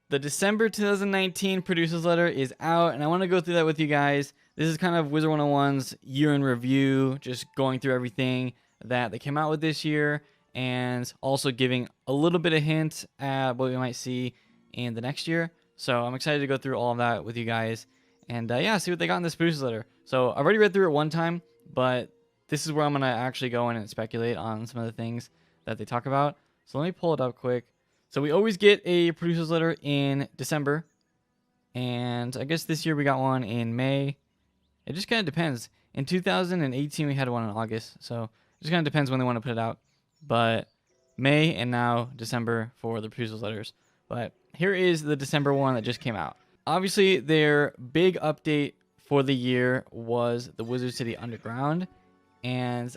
the December 2019 producers letter is out, and I want to go through that with you guys. This is kind of Wizard101's year in review, just going through everything that they came out with this year, and also giving a little bit of hint at what we might see in the next year. So I'm excited to go through all of that with you guys, and yeah, see what they got in this producers letter. So I've already read through it one time, but this is where I'm gonna actually go in and speculate on some of the things that they talk about. So let me pull it up quick. So we always get a producer's letter in December, and I guess this year we got one in May. It just kind of depends. In 2018 we had one in August, so it just kind of depends when they want to put it out. But May and now December for the producer's letters. But here is the December one that just came out. Obviously their big update for the year was the Wizard City Underground, and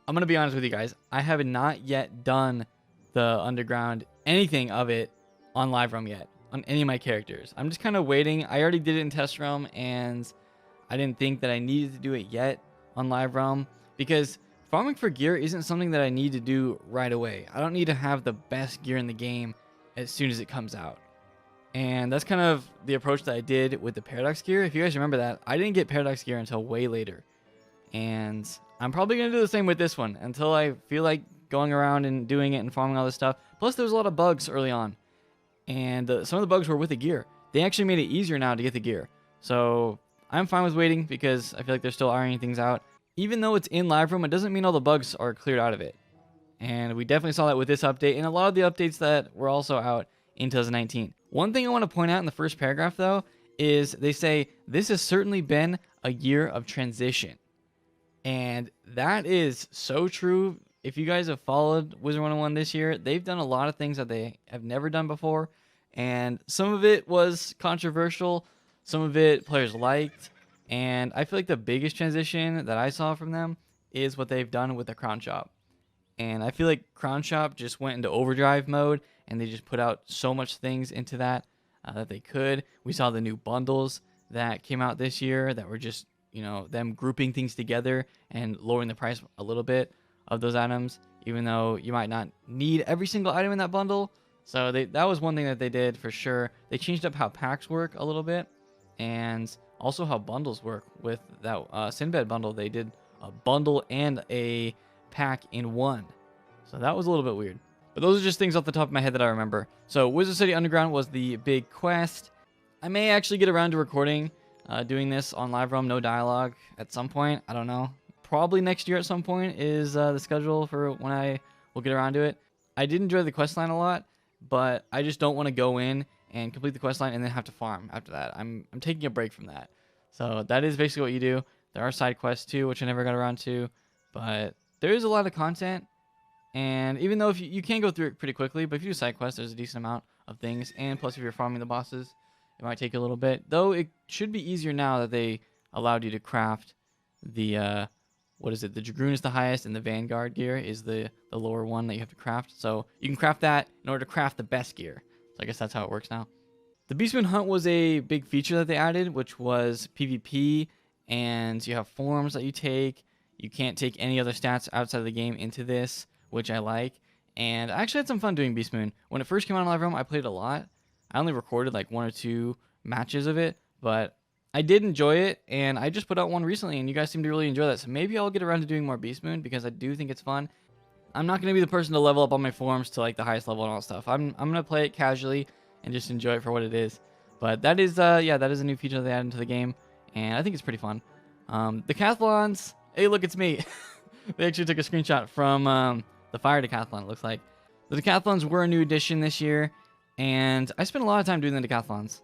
I'm gonna be honest with you guys, I have not yet done the Underground, anything of it on live realm yet, on any of my characters. I'm just kind of waiting. I already did it in test realm, and I didn't think that I needed to do it yet on live realm, because farming for gear isn't something that I need to do right away. I don't need to have the best gear in the game as soon as it comes out. And that's kind of the approach that I did with the Paradox gear. If you guys remember that, I didn't get Paradox gear until way later. And I'm probably going to do the same with this one until I feel like going around and doing it and farming all this stuff. Plus, there was a lot of bugs early on. And some of the bugs were with the gear. They actually made it easier now to get the gear. So I'm fine with waiting because I feel like they're still ironing things out. Even though it's in live room, it doesn't mean all the bugs are cleared out of it. And we definitely saw that with this update and a lot of the updates that were also out in 2019. One thing I want to point out in the first paragraph, though, is they say, this has certainly been a year of transition. And that is so true. If you guys have followed Wizard101 this year, they've done a lot of things that they have never done before. And some of it was controversial. Some of it players liked. And I feel like the biggest transition that I saw from them is what they've done with the Crown Shop. And I feel like Crown Shop just went into overdrive mode, and they just put out so much things into that that they could. We saw the new bundles that came out this year that were just, you know, them grouping things together and lowering the price a little bit of those items, even though you might not need every single item in that bundle. So that was one thing that they did for sure. They changed up how packs work a little bit, and also how bundles work. With that Sinbad bundle, they did a bundle and a pack in one. So that was a little bit weird. But those are just things off the top of my head that I remember. So Wizard City Underground was the big quest. I may actually get around to recording doing this on live realm, no dialogue, at some point. I don't know. Probably next year at some point is the schedule for when I will get around to it. I did enjoy the questline a lot, but I just don't want to go in and complete the questline and then have to farm after that. I'm taking a break from that. So that is basically what you do. There are side quests too, which I never got around to, but there is a lot of content. And even though if you can go through it pretty quickly, but if you do side quests, there's a decent amount of things. And plus, if you're farming the bosses, it might take a little bit. Though it should be easier now that they allowed you to craft the what is it? The Dragoon is the highest, and the Vanguard gear is the lower one that you have to craft. So you can craft that in order to craft the best gear. So I guess that's how it works now. The Beastman Hunt was a big feature that they added, which was PvP, and you have forms that you take. You can't take any other stats outside of the game into this, which I like. And I actually had some fun doing Beast Moon. When it first came out on live realm, I played a lot. I only recorded like 1 or 2 matches of it, but I did enjoy it, and I just put out one recently, and you guys seem to really enjoy that. So maybe I'll get around to doing more Beast Moon, because I do think it's fun. I'm not going to be the person to level up on my forms to like the highest level and all that stuff. I'm going to play it casually and just enjoy it for what it is. But that is, yeah, that is a new feature that they added into the game, and I think it's pretty fun. The Cathlons, hey, look, it's me. They actually took a screenshot from the Fire Decathlon, it looks like. The Decathlons were a new addition this year, and I spent a lot of time doing the Decathlons.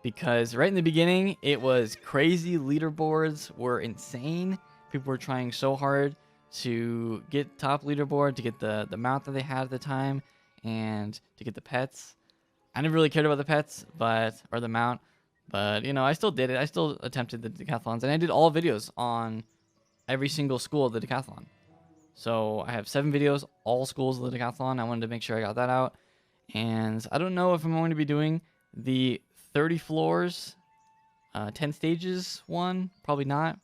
Because right in the beginning, it was crazy. Leaderboards were insane. People were trying so hard to get top leaderboard, to get the mount that they had at the time, and to get the pets. I never really cared about the pets, or the mount, but, you know, I still did it. I still attempted the Decathlons, and I did all videos on every single school of the Decathlon. So I have 7 videos, all schools of the Decathlon. I wanted to make sure I got that out. And I don't know if I'm going to be doing the 30 floors, 10 stages one. Probably not.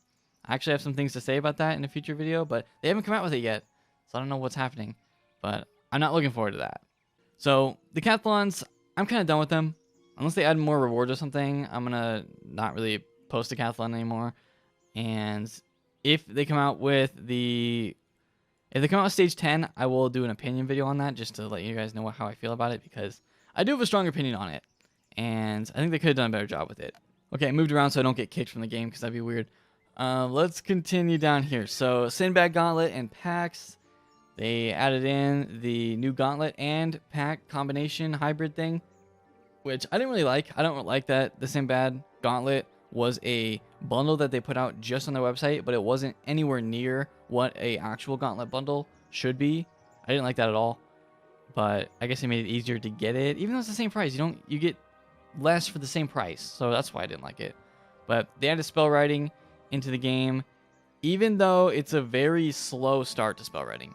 I actually have some things to say about that in a future video, but they haven't come out with it yet. So I don't know what's happening. But I'm not looking forward to that. So the Cathlons, I'm kind of done with them. Unless they add more rewards or something, I'm going to not really post a Cathlon anymore. And if they come out with stage 10, I will do an opinion video on that just to let you guys know how I feel about it, because I do have a strong opinion on it. And I think they could have done a better job with it. Okay, I moved around so I don't get kicked from the game because that'd be weird. Let's continue down here. So Sinbad Gauntlet and packs. They added in the new Gauntlet and pack combination hybrid thing, which I didn't really like. I don't like that the Sinbad Gauntlet was a bundle that they put out just on their website, but it wasn't anywhere near what a actual Gauntlet bundle should be. I didn't like that at all. But I guess they made it easier to get it, even though it's the same price. You get less for the same price, so that's why I didn't like it. But they added Spellwriting into the game, even though it's a very slow start to Spellwriting.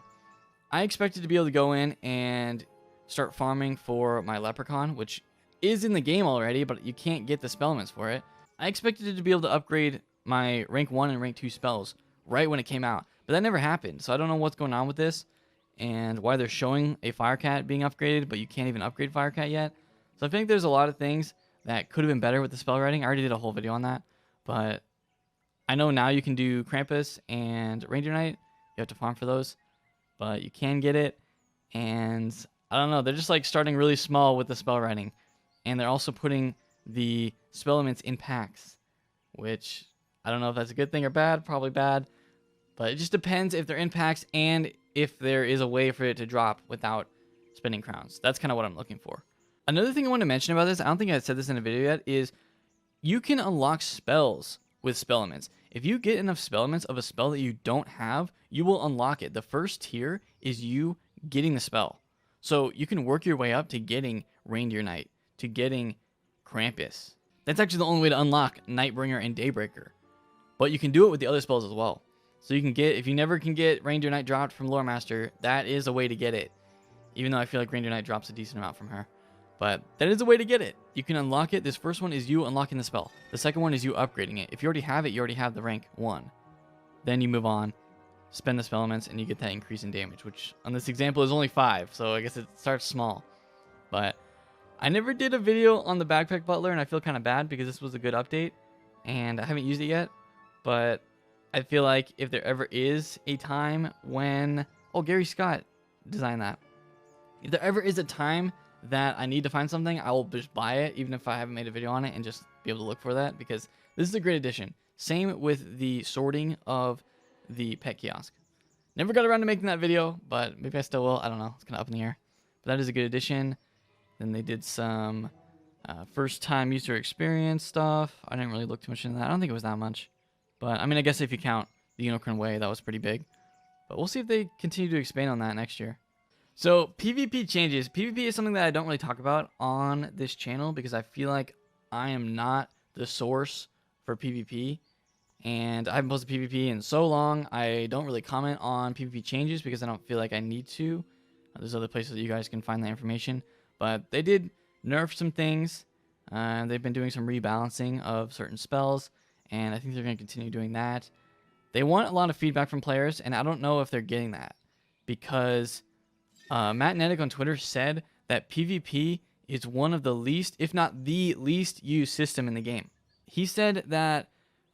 I expected to be able to go in and start farming for my Leprechaun, which is in the game already, but you can't get the spellments for it. I expected to be able to upgrade my rank 1 and rank 2 spells right when it came out, but that never happened. So I don't know what's going on with this and why they're showing a Firecat being upgraded, but you can't even upgrade Firecat yet. So I think there's a lot of things that could have been better with the Spellwriting. I already did a whole video on that, but I know now you can do Krampus and Reindeer Knight. You have to farm for those, but you can get it. And I don't know, they're just like starting really small with the Spellwriting. And they're also putting the Spellments in packs, which I don't know if that's a good thing or bad, probably bad. But it just depends if they're in packs and if there is a way for it to drop without spinning crowns. That's kind of what I'm looking for. Another thing I want to mention about this, I don't think I said this in a video yet, is you can unlock spells with Spellments. If you get enough Spellments of a spell that you don't have, you will unlock it. The first tier is you getting the spell. So you can work your way up to getting Reindeer Knight, to getting Krampus. That's actually the only way to unlock Nightbringer and Daybreaker. But you can do it with the other spells as well. So you can get, if you never can get Reindeer Knight dropped from Lore Master, that is a way to get it. Even though I feel like Reindeer Knight drops a decent amount from her. But that is a way to get it. You can unlock it. This first one is you unlocking the spell. The second one is you upgrading it. If you already have it, you already have the rank 1. Then you move on, spend the Spellments, and you get that increase in damage, which on this example is only 5. So I guess it starts small. But I never did a video on the Backpack Butler, and I feel kind of bad because this was a good update. And I haven't used it yet. But I feel like if there ever is a time when... Oh, Gary Scott designed that. If there ever is a time that I need to find something, I will just buy it, even if I haven't made a video on it, and just be able to look for that, because this is a great addition. Same with the sorting of the pet kiosk. Never got around to making that video, but maybe I still will. I don't know. It's kind of up in the air. But that is a good addition. Then they did some first-time user experience stuff. I didn't really look too much into that. I don't think it was that much. But, I mean, I guess if you count the Unicorn Way, that was pretty big. But we'll see if they continue to expand on that next year. So, PvP changes. PvP is something that I don't really talk about on this channel because I feel like I am not the source for PvP. And I haven't posted PvP in so long, I don't really comment on PvP changes because I don't feel like I need to. There's other places that you guys can find that information. But they did nerf some things. They've been doing some rebalancing of certain spells. And I think they're going to continue doing that. They want a lot of feedback from players, and I don't know if they're getting that. Because Matt Nedick on Twitter said that PvP is one of the least, if not the least used system in the game. He said that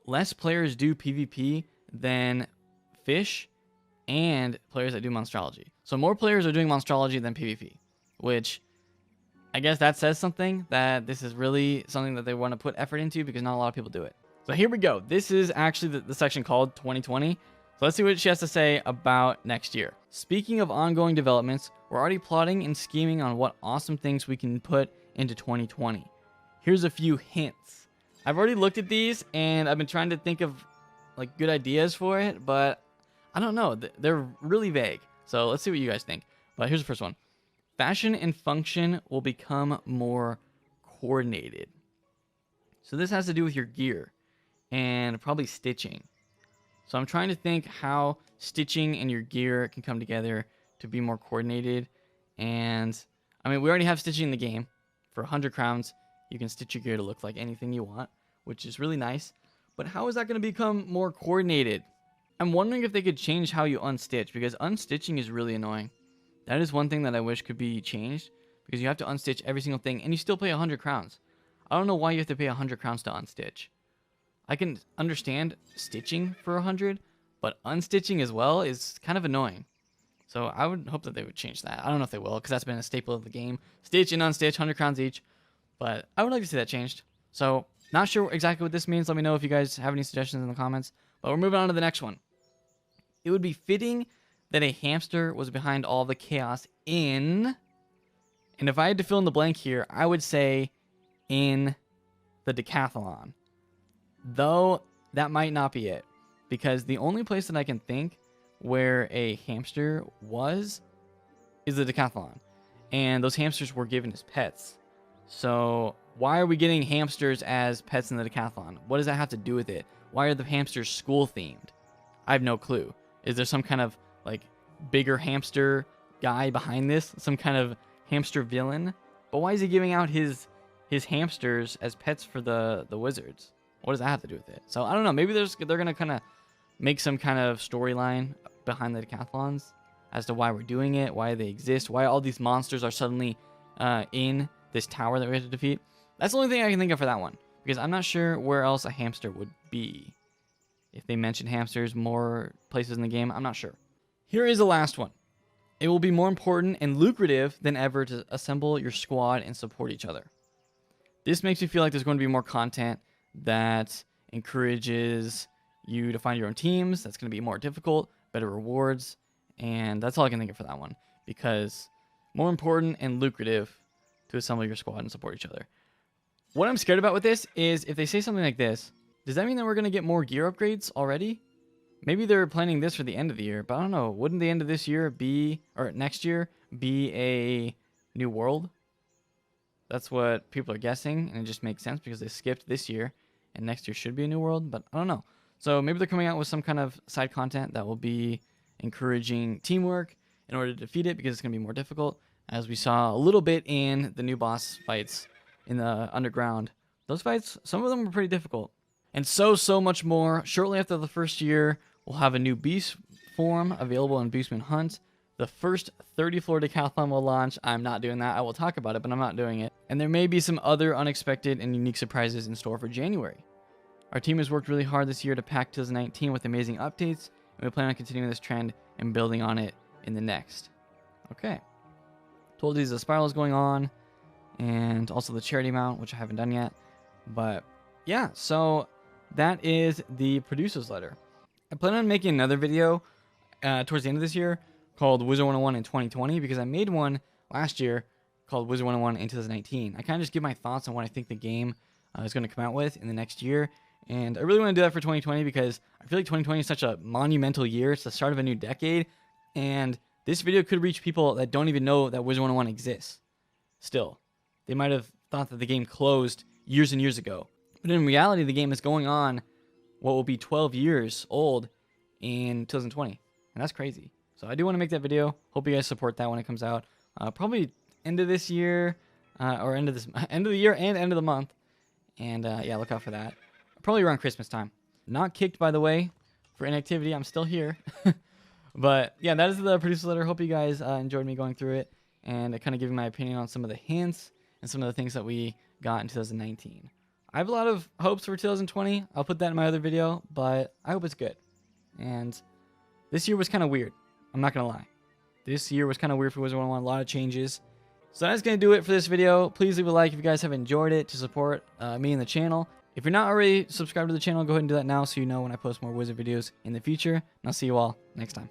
less players do PvP than Fish and players that do Monstrology. So more players are doing Monstrology than PvP, which I guess that says something, that this is really something that they want to put effort into because not a lot of people do it. So here we go. This is actually the section called 2020. So let's see what she has to say about next year. Speaking of ongoing developments, we're already plotting and scheming on what awesome things we can put into 2020. Here's a few hints. I've already looked at these and I've been trying to think of like good ideas for it, but I don't know. They're really vague. So let's see what you guys think. But here's the first one. Fashion and function will become more coordinated. So this has to do with your gear and probably stitching. So I'm trying to think how stitching and your gear can come together to be more coordinated. And I mean, we already have stitching in the game. For 100 crowns, you can stitch your gear to look like anything you want, which is really nice. But how is that going to become more coordinated? I'm wondering if they could change how you unstitch, because unstitching is really annoying. That is one thing that I wish could be changed. because you have to unstitch every single thing, and you still pay 100 crowns. I don't know why you have to pay 100 crowns to unstitch. I can understand stitching for 100, but unstitching as well is kind of annoying. So I would hope that they would change that. I don't know if they will, because that's been a staple of the game. Stitch and unstitch, 100 crowns each. But I would like to see that changed. So not sure exactly what this means. Let me know if you guys have any suggestions in the comments. But we're moving on to the next one. It would be fitting that a hamster was behind all the chaos in... And if I had to fill in the blank here, I would say in the Decathlon. Though that might not be it. Because the only place that I can think where a hamster was is the Decathlon. And those hamsters were given as pets. So why are we getting hamsters as pets in the Decathlon? What does that have to do with it? Why are the hamsters school themed? I have no clue. Is there some kind of like bigger hamster guy behind this? Some kind of hamster villain? But why is he giving out his hamsters as pets for the wizards? What does that have to do with it? So I don't know. Maybe they're gonna kind of make some kind of storyline behind the Cathlons as to why we're doing it, why they exist, why all these monsters are suddenly in this tower that we have to defeat. That's the only thing I can think of for that one, because I'm not sure where else a hamster would be. If they mention hamsters more places in the game, I'm not sure. Here is the last one. It will be more important and lucrative than ever to assemble your squad and support each other. This makes me feel like there's going to be more content that encourages you to find your own teams. That's going to be more difficult, better rewards, and that's all I can think of for that one, because more important and lucrative to assemble your squad and support each other. What I'm scared about with this is if they say something like this, does that mean that we're going to get more gear upgrades already? Maybe they're planning this for the end of the year, but I don't know. Wouldn't the end of this year be, or next year, be a new world? That's what people are guessing, and it just makes sense because they skipped this year, and next year should be a new world, but I don't know. So maybe they're coming out with some kind of side content that will be encouraging teamwork in order to defeat it, because it's going to be more difficult, as we saw a little bit in the new boss fights in the underground. Those fights, some of them were pretty difficult. And so much more. Shortly after the first year, we'll have a new beast form available in Beastman Hunt. The first 30-floor decathlon will launch. I'm not doing that. I will talk about it, but I'm not doing it. And there may be some other unexpected and unique surprises in store for January. Our team has worked really hard this year to pack 2019 with amazing updates, and we plan on continuing this trend and building on it in the next. Okay. Told you the spiral is going on, and also the charity mount, which I haven't done yet. But yeah, so that is the producer's letter. I plan on making another video towards the end of this year called Wizard101 in 2020, because I made one last year called Wizard101 in 2019. I kind of just give my thoughts on what I think the game is going to come out with in the next year. And I really want to do that for 2020 because I feel like 2020 is such a monumental year. It's the start of a new decade. And this video could reach people that don't even know that Wizard101 exists. Still, they might have thought that the game closed years and years ago. But in reality, the game is going on what will be 12 years old in 2020. And that's crazy. So I do want to make that video. Hope you guys support that when it comes out. Probably end of this year, or end of the year and end of the month. And yeah, look out for that. Probably around Christmas time. Not kicked, by the way, for inactivity. I'm still here. But yeah, that is the producer letter. Hope you guys enjoyed me going through it and kind of giving my opinion on some of the hints and some of the things that we got in 2019. I have a lot of hopes for 2020. I'll put that in my other video, but I hope it's good. And this year was kind of weird. I'm not going to lie. This year was kind of weird for Wizard101. A lot of changes. So that's going to do it for this video. Please leave a like if you guys have enjoyed it to support me and the channel. If you're not already subscribed to the channel, go ahead and do that now so you know when I post more Wizard videos in the future. And I'll see you all next time.